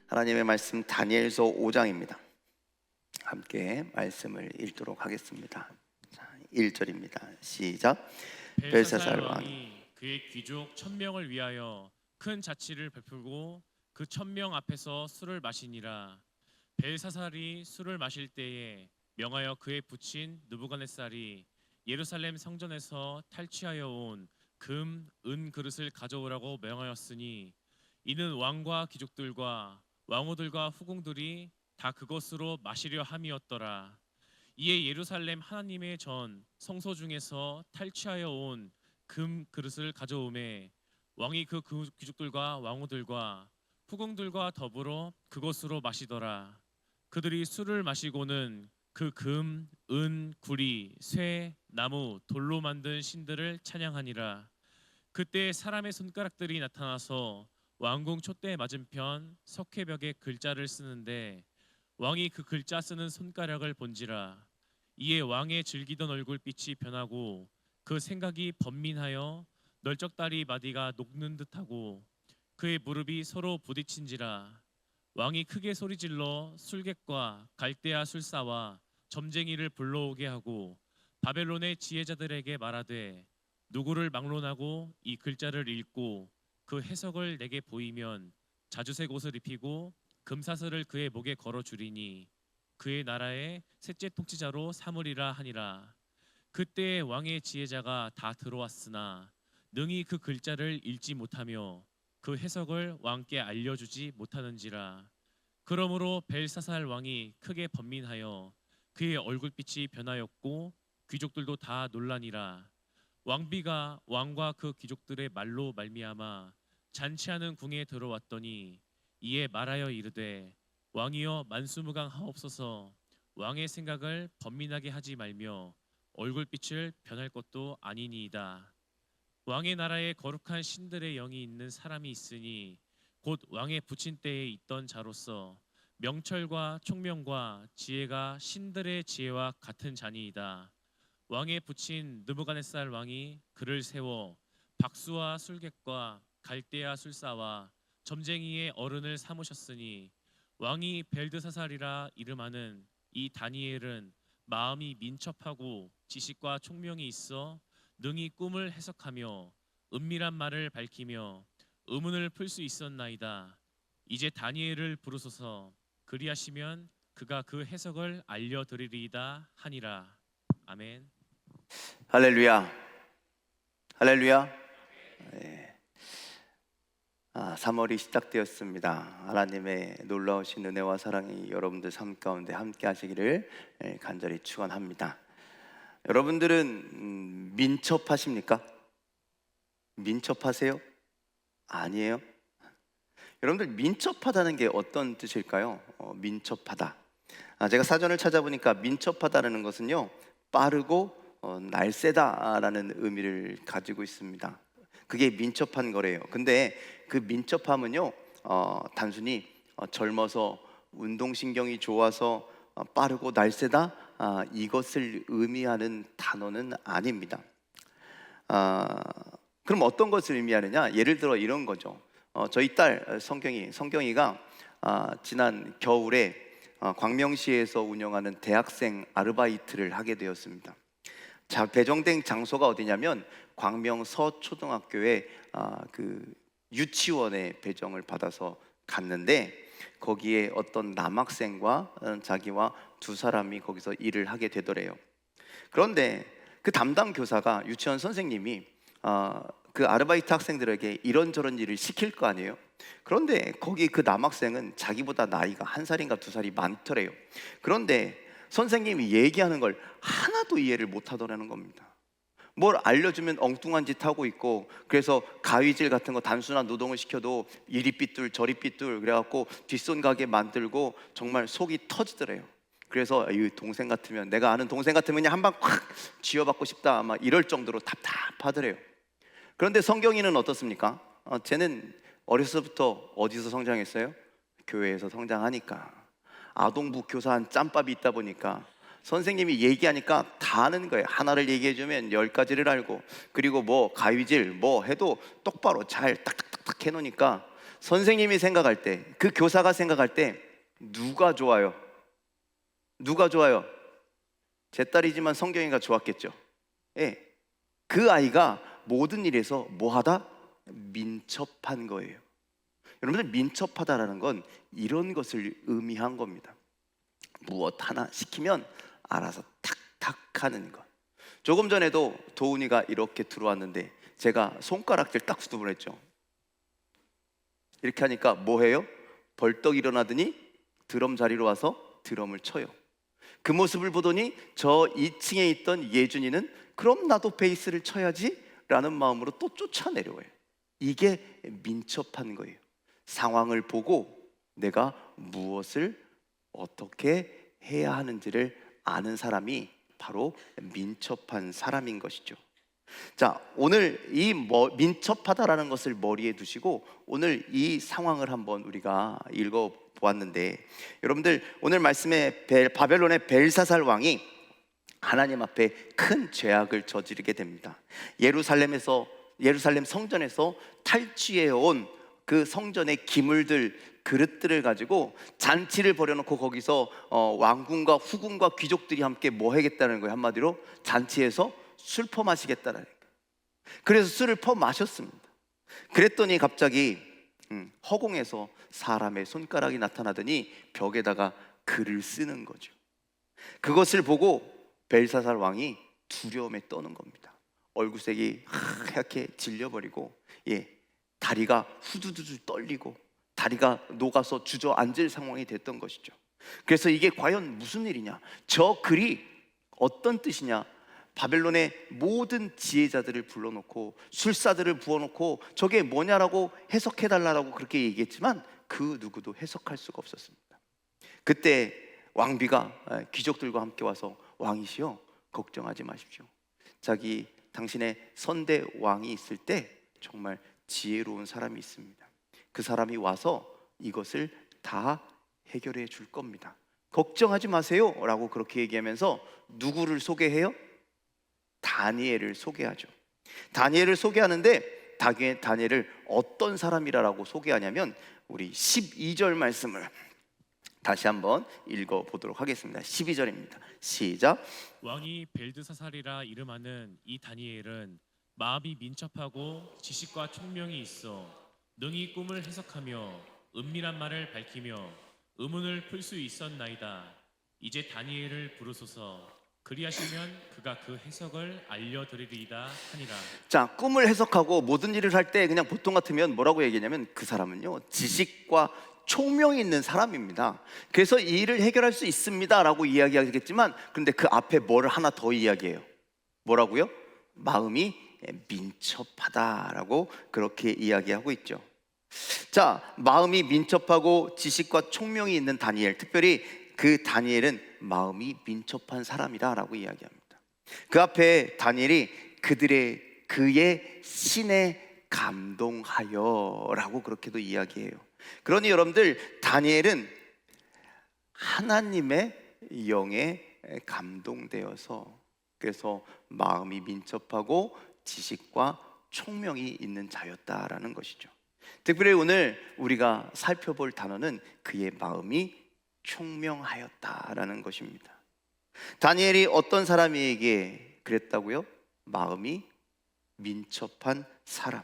하나님의 말씀 다니엘서 5장입니다. 함께 말씀을 읽도록 하겠습니다. 1절입니다. 시작. 벨사살 왕이 그의 귀족 1000명을 위하여 큰 자치를 베풀고 그 1000명 앞에서 술을 마시니라. 벨사살이 술을 마실 때에 명하여 그의 부친 느부갓네살이 예루살렘 성전에서 탈취하여 온 금, 은 그릇을 가져오라고 명하였으니 이는 왕과 귀족들과 왕후들과 후궁들이 다 그것으로 마시려 함이었더라. 이에 예루살렘 하나님의 전 성소 중에서 탈취하여 온 금 그릇을 가져오매 왕이 그 귀족들과 왕후들과 후궁들과 더불어 그것으로 마시더라. 그들이 술을 마시고는 그 금, 은, 구리, 쇠, 나무, 돌로 만든 신들을 찬양하니라. 그때 사람의 손가락들이 나타나서 왕궁 촛대 맞은편 석회벽에 글자를 쓰는데 왕이 그 글자 쓰는 손가락을 본지라. 이에 왕의 즐기던 얼굴빛이 변하고 그 생각이 번민하여 널쩍다리 마디가 녹는 듯하고 그의 무릎이 서로 부딪힌지라. 왕이 크게 소리질러 술객과 갈대아 술사와 점쟁이를 불러오게 하고 바벨론의 지혜자들에게 말하되 누구를 막론하고 이 글자를 읽고 그 해석을 내게 보이면 자주색 옷을 입히고 금사슬을 그의 목에 걸어 주리니 그의 나라의 셋째 통치자로 삼으리라 하니라. 그때 왕의 지혜자가 다 들어왔으나 능히 그 글자를 읽지 못하며 그 해석을 왕께 알려주지 못하는지라. 그러므로 벨사살 왕이 크게 번민하여 그의 얼굴빛이 변하였고 귀족들도 다 놀라니라. 왕비가 왕과 그 귀족들의 말로 말미암아 잔치하는 궁에 들어왔더니 이에 말하여 이르되 왕이여 만수무강하옵소서. 왕의 생각을 번민하게 하지 말며 얼굴빛을 변할 것도 아니니이다. 왕의 나라에 거룩한 신들의 영이 있는 사람이 있으니 곧 왕의 부친 때에 있던 자로서 명철과 총명과 지혜가 신들의 지혜와 같은 자니이다. 왕의 부친 느부갓네살 왕이 그를 세워 박수와 술객과 갈대아 술사와 점쟁이의 어른을 삼으셨으니 왕이 벨드사살이라 이름하는 이 다니엘은 마음이 민첩하고 지식과 총명이 있어 능히 꿈을 해석하며 은밀한 말을 밝히며 의문을 풀 수 있었나이다. 이제 다니엘을 부르소서. 그리하시면 그가 그 해석을 알려드리리이다 하니라. 아멘. 할렐루야. 할렐루야. 네. 3월이 시작되었습니다. 하나님의 놀라우신 은혜와 사랑이 여러분들 삶 가운데 함께 하시기를 간절히 축원합니다. 여러분들은 민첩하십니까? 민첩하세요? 아니에요? 여러분들 민첩하다는 게 어떤 뜻일까요? 민첩하다. 제가 사전을 찾아보니까 민첩하다는 것은요, 빠르고 날쌔다라는 의미를 가지고 있습니다. 그게 민첩한 거래요. 근데 그 민첩함은요, 단순히 젊어서 운동신경이 좋아서 빠르고 날쌔다, 이것을 의미하는 단어는 아닙니다. 그럼 어떤 것을 의미하느냐? 예를 들어 이런 거죠. 저희 딸 성경이가 지난 겨울에 광명시에서 운영하는 대학생 아르바이트를 하게 되었습니다. 배정된 장소가 어디냐면 광명 서초등학교의 그 유치원에 배정을 받아서 갔는데, 거기에 어떤 남학생과 자기와 두 사람이 거기서 일을 하게 되더래요. 그런데 그 담당 교사가, 유치원 선생님이 그 아르바이트 학생들에게 이런저런 일을 시킬 거 아니에요. 그런데 거기 그 남학생은 자기보다 나이가 1살인가 2살이 많더래요. 그런데 선생님이 얘기하는 걸 하나도 이해를 못 하더라는 겁니다. 뭘 알려주면 엉뚱한 짓 하고 있고, 그래서 가위질 같은 거 단순한 노동을 시켜도 이리 삐뚤 저리 삐뚤 그래갖고 뒷손 가게 만들고 정말 속이 터지더래요. 그래서 이 동생 같으면, 내가 아는 동생 같으면 그냥 한 방 콱 쥐어받고 싶다, 아마 이럴 정도로 답답하더래요. 그런데 성경이는 어떻습니까? 쟤는 어려서부터 어디서 성장했어요? 교회에서 성장하니까, 아동부 교사한 짬밥이 있다 보니까 선생님이 얘기하니까 다 아는 거예요. 하나를 얘기해주면 10가지를 알고, 그리고 뭐 가위질 뭐 해도 똑바로 잘 딱딱딱 해놓으니까 선생님이 생각할 때, 그 교사가 생각할 때 누가 좋아요? 누가 좋아요? 제 딸이지만 성경이가 좋았겠죠. 예. 그 아이가 모든 일에서 뭐하다? 민첩한 거예요. 여러분들, 민첩하다라는 건 이런 것을 의미한 겁니다. 무엇 하나 시키면 알아서 탁탁 하는 것. 조금 전에도 도훈이가 이렇게 들어왔는데 제가 손가락질 딱 두드렸죠. 이렇게 하니까 뭐 해요? 벌떡 일어나더니 드럼 자리로 와서 드럼을 쳐요. 그 모습을 보더니 저 2층에 있던 예준이는 그럼 나도 베이스를 쳐야지 라는 마음으로 또 쫓아내려와요. 이게 민첩한 거예요. 상황을 보고 내가 무엇을 어떻게 해야 하는지를 아는 사람이 바로 민첩한 사람인 것이죠. 자, 오늘 이 민첩하다라는 것을 머리에 두시고 오늘 이 상황을 한번 우리가 읽어 보았는데, 여러분들 오늘 말씀에 바벨론의 벨사살 왕이 하나님 앞에 큰 죄악을 저지르게 됩니다. 예루살렘 성전에서 탈취해 온 그 성전의 기물들, 그릇들을 가지고 잔치를 벌여놓고 거기서 왕궁과 후궁과 귀족들이 함께 뭐 하겠다는 거예요? 한마디로 잔치에서 술 퍼마시겠다는 거예요. 그래서 술을 퍼마셨습니다. 그랬더니 갑자기 허공에서 사람의 손가락이 나타나더니 벽에다가 글을 쓰는 거죠. 그것을 보고 벨사살 왕이 두려움에 떠는 겁니다. 얼굴색이 하얗게 질려버리고, 다리가 후두두두 떨리고 다리가 녹아서 주저앉을 상황이 됐던 것이죠. 그래서 이게 과연 무슨 일이냐? 저 글이 어떤 뜻이냐? 바벨론의 모든 지혜자들을 불러놓고 술사들을 부어놓고 저게 뭐냐라고 해석해달라고 그렇게 얘기했지만 그 누구도 해석할 수가 없었습니다. 그때 왕비가 귀족들과 함께 와서 왕이시여, 걱정하지 마십시오. 당신의 선대 왕이 있을 때 정말 지혜로운 사람이 있습니다. 그 사람이 와서 이것을 다 해결해 줄 겁니다. 걱정하지 마세요 라고 그렇게 얘기하면서 누구를 소개해요? 다니엘을 소개하죠. 다니엘을 소개하는데 다니엘을 어떤 사람이라고 소개하냐면 우리 12절 말씀을 다시 한번 읽어보도록 하겠습니다. 12절입니다. 시작. 왕이 벨드사살이라 이름하는 이 다니엘은 마음이 민첩하고 지식과 총명이 있어 능히 꿈을 해석하며 은밀한 말을 밝히며 의문을 풀 수 있었나이다. 이제 다니엘을 부르소서. 그리하시면 그가 그 해석을 알려드리리이다 하니라. 자, 꿈을 해석하고 모든 일을 할 때 그냥 보통 같으면 뭐라고 얘기하냐면 그 사람은요 지식과 총명이 있는 사람입니다. 그래서 이 일을 해결할 수 있습니다 라고 이야기하겠지만, 그런데 그 앞에 뭐를 하나 더 이야기해요. 뭐라고요? 마음이 민첩하다라고 그렇게 이야기하고 있죠. 자, 마음이 민첩하고 지식과 총명이 있는 다니엘, 특별히 그 다니엘은 마음이 민첩한 사람이다라고 이야기합니다. 그 앞에 다니엘이 그의 신에 감동하여라고 그렇게도 이야기해요. 그러니 여러분들, 다니엘은 하나님의 영에 감동되어서 그래서 마음이 민첩하고 지식과 총명이 있는 자였다라는 것이죠. 특별히 오늘 우리가 살펴볼 단어는 그의 마음이 총명하였다라는 것입니다. 다니엘이 어떤 사람에게 그랬다고요? 마음이 민첩한 사람.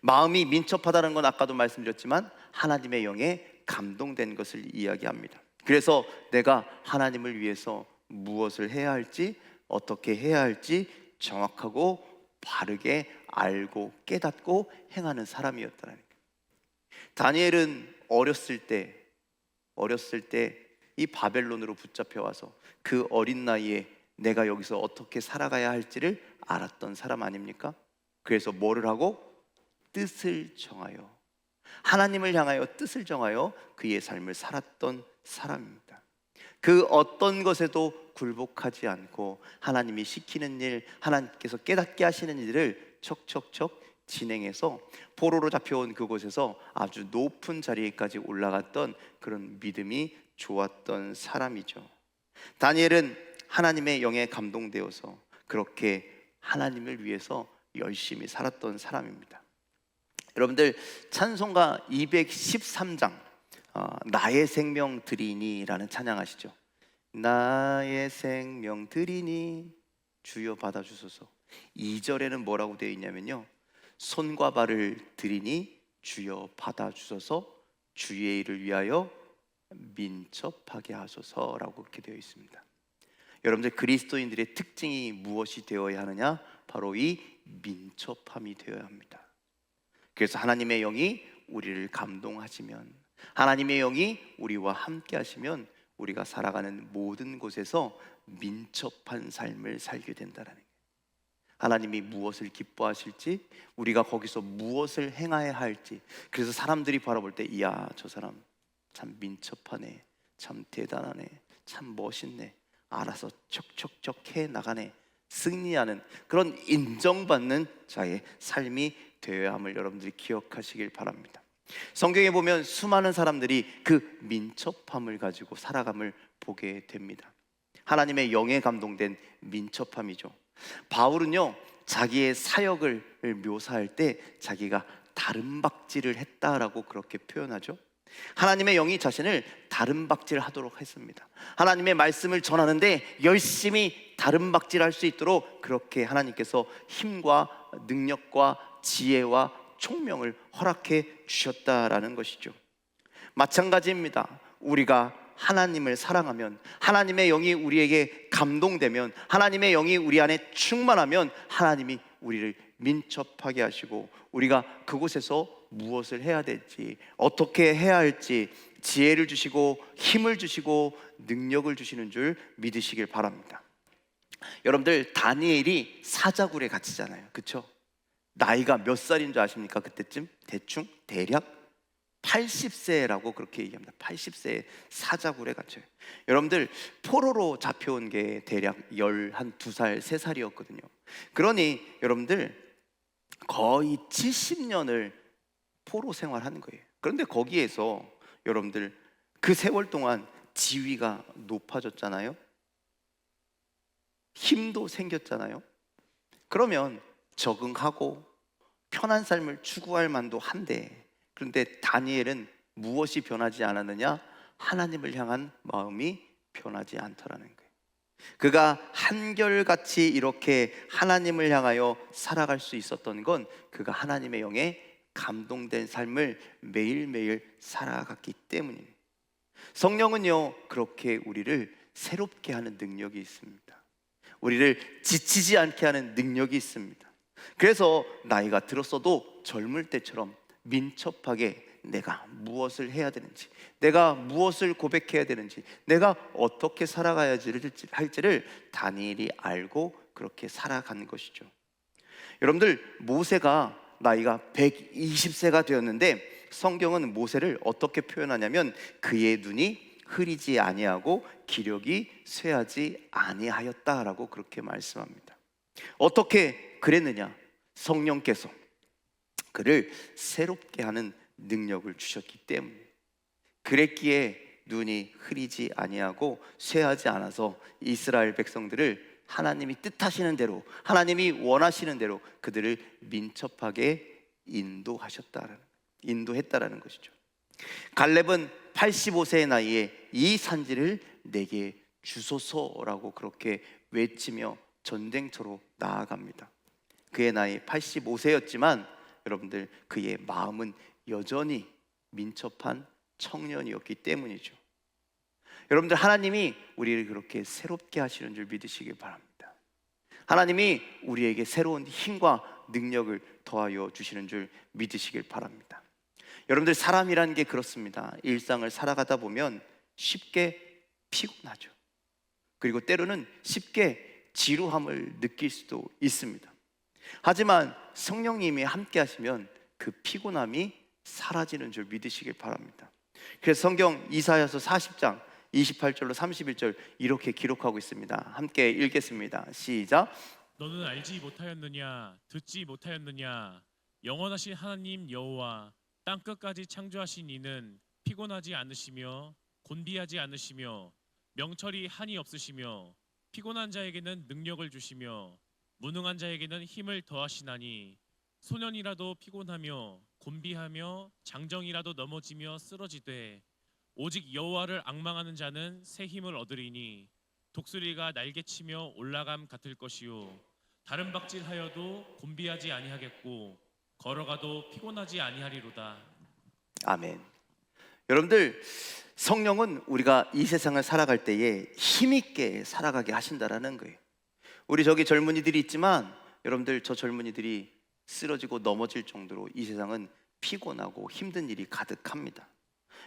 마음이 민첩하다는 건 아까도 말씀드렸지만 하나님의 영에 감동된 것을 이야기합니다. 그래서 내가 하나님을 위해서 무엇을 해야 할지, 어떻게 해야 할지 정확하고 바르게 알고 깨닫고 행하는 사람이었다는 거예요. 다니엘은 어렸을 때 이 바벨론으로 붙잡혀 와서 그 어린 나이에 내가 여기서 어떻게 살아가야 할지를 알았던 사람 아닙니까? 그래서 뭐를 하고? 뜻을 정하여, 하나님을 향하여 뜻을 정하여 그의 삶을 살았던 사람입니다. 그 어떤 것에도 굴복하지 않고 하나님이 시키는 일, 하나님께서 깨닫게 하시는 일을 척척척 진행해서 포로로 잡혀온 그곳에서 아주 높은 자리에까지 올라갔던 그런 믿음이 좋았던 사람이죠. 다니엘은 하나님의 영에 감동되어서 그렇게 하나님을 위해서 열심히 살았던 사람입니다. 여러분들 찬송가 213장 나의 생명 드리니라는 찬양 아시죠? 나의 생명 드리니 주여 받아주소서. 2절에는 뭐라고 되어 있냐면요, 손과 발을 드리니 주여 받아주소서, 주의 일을 위하여 민첩하게 하소서라고 그렇게 되어 있습니다. 여러분들 그리스도인들의 특징이 무엇이 되어야 하느냐? 바로 이 민첩함이 되어야 합니다. 그래서 하나님의 영이 우리를 감동하시면, 하나님의 영이 우리와 함께 하시면 우리가 살아가는 모든 곳에서 민첩한 삶을 살게 된다는 거예요. 하나님이 무엇을 기뻐하실지, 우리가 거기서 무엇을 행해야 할지, 그래서 사람들이 바라볼 때 이야 저 사람 참 민첩하네, 참 대단하네, 참 멋있네, 알아서 척척척 해 나가네, 승리하는 그런 인정받는 자의 삶이 되어야 함을 여러분들이 기억하시길 바랍니다. 성경에 보면 수많은 사람들이 그 민첩함을 가지고 살아감을 보게 됩니다. 하나님의 영에 감동된 민첩함이죠. 바울은요, 자기의 사역을 묘사할 때 자기가 다름박질을 했다라고 그렇게 표현하죠. 하나님의 영이 자신을 다름박질 하도록 했습니다. 하나님의 말씀을 전하는데 열심히 다름박질할 수 있도록 그렇게 하나님께서 힘과 능력과 지혜와 총명을 허락해 주셨다라는 것이죠. 마찬가지입니다. 우리가 하나님을 사랑하면, 하나님의 영이 우리에게 감동되면, 하나님의 영이 우리 안에 충만하면 하나님이 우리를 민첩하게 하시고 우리가 그곳에서 무엇을 해야 될지, 어떻게 해야 할지 지혜를 주시고 힘을 주시고 능력을 주시는 줄 믿으시길 바랍니다. 여러분들 다니엘이 사자굴에 갇히잖아요, 그렇죠? 나이가 몇 살인 줄 아십니까? 그때쯤 대충 대략 80세라고 그렇게 얘기합니다. 80세에 사자굴에 갇혀요. 여러분들 포로로 잡혀온 게 대략 12살, 3살이었거든요. 그러니 여러분들 거의 70년을 포로 생활하는 거예요. 그런데 거기에서 여러분들 그 세월 동안 지위가 높아졌잖아요. 힘도 생겼잖아요. 그러면 적응하고 편한 삶을 추구할 만도 한데, 그런데 다니엘은 무엇이 변하지 않았느냐? 하나님을 향한 마음이 변하지 않더라는 거예요. 그가 한결같이 이렇게 하나님을 향하여 살아갈 수 있었던 건 그가 하나님의 영에 감동된 삶을 매일매일 살아갔기 때문이에요. 성령은요, 그렇게 우리를 새롭게 하는 능력이 있습니다. 우리를 지치지 않게 하는 능력이 있습니다. 그래서 나이가 들었어도 젊을 때처럼 민첩하게 내가 무엇을 해야 되는지, 내가 무엇을 고백해야 되는지, 내가 어떻게 살아가야 할지를 다니엘이 알고 그렇게 살아간 것이죠. 여러분들 모세가 나이가 120세가 되었는데 성경은 모세를 어떻게 표현하냐면 그의 눈이 흐리지 아니하고 기력이 쇠하지 아니하였다라고 그렇게 말씀합니다. 어떻게 그랬느냐? 성령께서 그를 새롭게 하는 능력을 주셨기 때문에, 그랬기에 눈이 흐리지 아니하고 쇠하지 않아서 이스라엘 백성들을 하나님이 뜻하시는 대로, 하나님이 원하시는 대로 그들을 민첩하게 인도했다라는 것이죠. 갈렙은 85세의 나이에 이 산지를 내게 주소서라고 그렇게 외치며 전쟁터로 나아갑니다. 그의 나이 85세였지만 여러분들 그의 마음은 여전히 민첩한 청년이었기 때문이죠. 여러분들 하나님이 우리를 그렇게 새롭게 하시는 줄 믿으시길 바랍니다. 하나님이 우리에게 새로운 힘과 능력을 더하여 주시는 줄 믿으시길 바랍니다. 여러분들 사람이라는 게 그렇습니다. 일상을 살아가다 보면 쉽게 피곤하죠. 그리고 때로는 쉽게 지루함을 느낄 수도 있습니다. 하지만 성령님이 함께 하시면 그 피곤함이 사라지는 줄 믿으시길 바랍니다. 그래서 성경 이사야서 40장 28절로 31절 이렇게 기록하고 있습니다. 함께 읽겠습니다. 시작. 너는 알지 못하였느냐? 듣지 못하였느냐? 영원하신 하나님 여호와 땅끝까지 창조하신 이는 피곤하지 않으시며 곤비하지 않으시며 명철이 한이 없으시며 피곤한 자에게는 능력을 주시며 무능한 자에게는 힘을 더하시나니 소년이라도 피곤하며 곤비하며 장정이라도 넘어지며 쓰러지되 오직 여호와를 앙망하는 자는 새 힘을 얻으리니 독수리가 날개치며 올라감 같을 것이요 다른 박질하여도 곤비하지 아니하겠고 걸어가도 피곤하지 아니하리로다. 아멘. 여러분들, 성령은 우리가 이 세상을 살아갈 때에 힘있게 살아가게 하신다라는 거예요. 우리 저기 젊은이들이 있지만 여러분들, 저 젊은이들이 쓰러지고 넘어질 정도로 이 세상은 피곤하고 힘든 일이 가득합니다.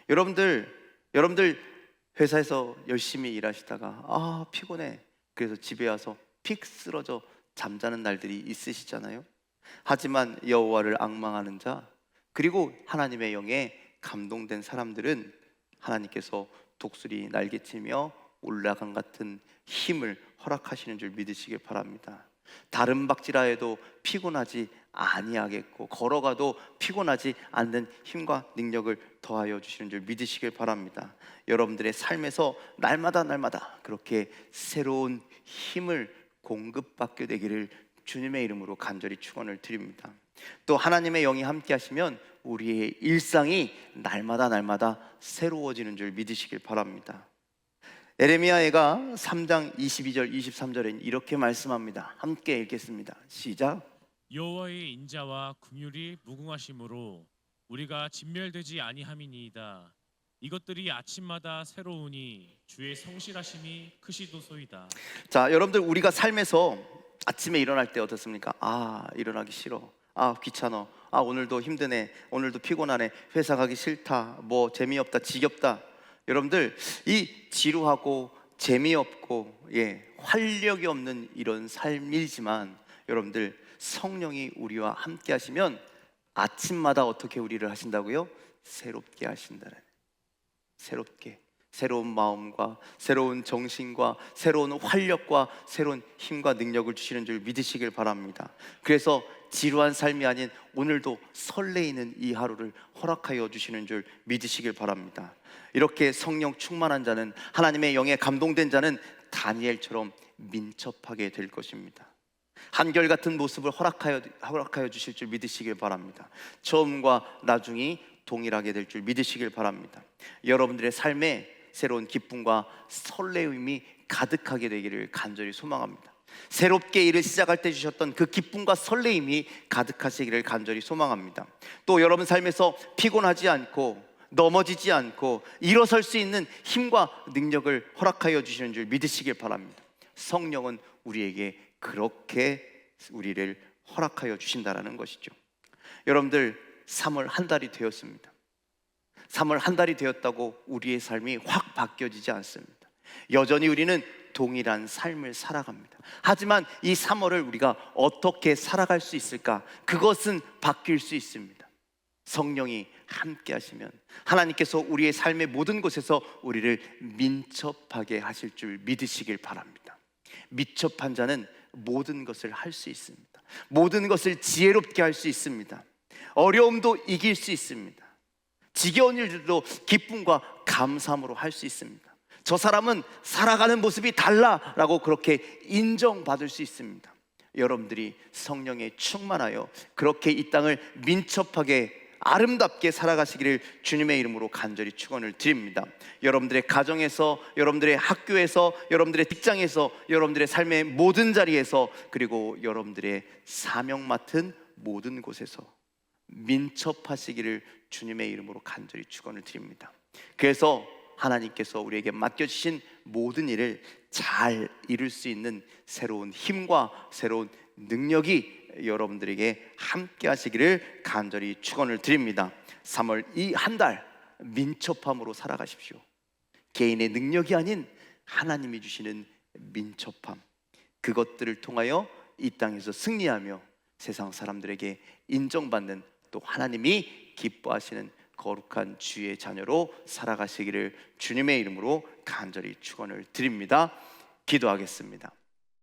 여러분들 회사에서 열심히 일하시다가 피곤해, 그래서 집에 와서 픽 쓰러져 잠자는 날들이 있으시잖아요. 하지만 여호와를 앙망하는 자, 그리고 하나님의 영에 감동된 사람들은 하나님께서 독수리 날개치며 올라간 같은 힘을 허락하시는 줄 믿으시길 바랍니다. 다른 박질하여도 피곤하지 아니하겠고 걸어가도 피곤하지 않는 힘과 능력을 더하여 주시는 줄 믿으시길 바랍니다. 여러분들의 삶에서 날마다 그렇게 새로운 힘을 공급받게 되기를 주님의 이름으로 간절히 축원을 드립니다. 또 하나님의 영이 함께 하시면 우리의 일상이 날마다 새로워지는 줄 믿으시길 바랍니다. 에레미야가 3장 22절 23절에 이렇게 말씀합니다. 함께 읽겠습니다. 시작. 여호와의 인자와 긍휼이 무궁하심으로 우리가 진멸되지 아니함이니이다. 이것들이 아침마다 새로우니 주의 성실하심이 크시도소이다. 자, 여러분들, 우리가 삶에서 아침에 일어날 때 어떻습니까? 일어나기 싫어, 귀찮아, 오늘도 힘드네, 오늘도 피곤하네, 회사 가기 싫다, 뭐 재미없다, 지겹다. 여러분들, 이 지루하고 재미없고 활력이 없는 이런 삶이지만 여러분들, 성령이 우리와 함께 하시면 아침마다 어떻게 우리를 하신다고요? 새롭게 하신다는, 새롭게, 새로운 마음과 새로운 정신과 새로운 활력과 새로운 힘과 능력을 주시는 줄 믿으시길 바랍니다. 그래서 지루한 삶이 아닌 오늘도 설레이는 이 하루를 허락하여 주시는 줄 믿으시길 바랍니다. 이렇게 성령 충만한 자는, 하나님의 영에 감동된 자는 다니엘처럼 민첩하게 될 것입니다. 한결같은 모습을 허락하여 주실 줄 믿으시길 바랍니다. 처음과 나중이 동일하게 될 줄 믿으시길 바랍니다. 여러분들의 삶에 새로운 기쁨과 설레임이 가득하게 되기를 간절히 소망합니다. 새롭게 일을 시작할 때 주셨던 그 기쁨과 설레임이 가득하시기를 간절히 소망합니다. 또 여러분 삶에서 피곤하지 않고 넘어지지 않고 일어설 수 있는 힘과 능력을 허락하여 주시는 줄 믿으시길 바랍니다. 성령은 우리에게 그렇게 우리를 허락하여 주신다라는 것이죠. 여러분들, 3월 한 달이 되었습니다. 3월 한 달이 되었다고 우리의 삶이 확 바뀌어지지 않습니다. 여전히 우리는 동일한 삶을 살아갑니다. 하지만 이 3월을 우리가 어떻게 살아갈 수 있을까? 그것은 바뀔 수 있습니다. 성령이 함께 하시면 하나님께서 우리의 삶의 모든 곳에서 우리를 민첩하게 하실 줄 믿으시길 바랍니다. 민첩한 자는 모든 것을 할 수 있습니다. 모든 것을 지혜롭게 할 수 있습니다. 어려움도 이길 수 있습니다. 지겨운 일들도 기쁨과 감사함으로 할 수 있습니다. 저 사람은 살아가는 모습이 달라라고 그렇게 인정받을 수 있습니다. 여러분들이 성령에 충만하여 그렇게 이 땅을 민첩하게 아름답게 살아가시기를 주님의 이름으로 간절히 축원을 드립니다. 여러분들의 가정에서, 여러분들의 학교에서, 여러분들의 직장에서, 여러분들의 삶의 모든 자리에서, 그리고 여러분들의 사명 맡은 모든 곳에서 민첩하시기를 주님의 이름으로 간절히 축원을 드립니다. 그래서 하나님께서 우리에게 맡겨주신 모든 일을 잘 이룰 수 있는 새로운 힘과 새로운 능력이 여러분들에게 함께 하시기를 간절히 축원을 드립니다. 3월 이 한 달 민첩함으로 살아가십시오. 개인의 능력이 아닌 하나님이 주시는 민첩함, 그것들을 통하여 이 땅에서 승리하며 세상 사람들에게 인정받는, 또 하나님이 기뻐하시는 거룩한 주의 자녀로 살아가시기를 주님의 이름으로 간절히 축원을 드립니다. 기도하겠습니다.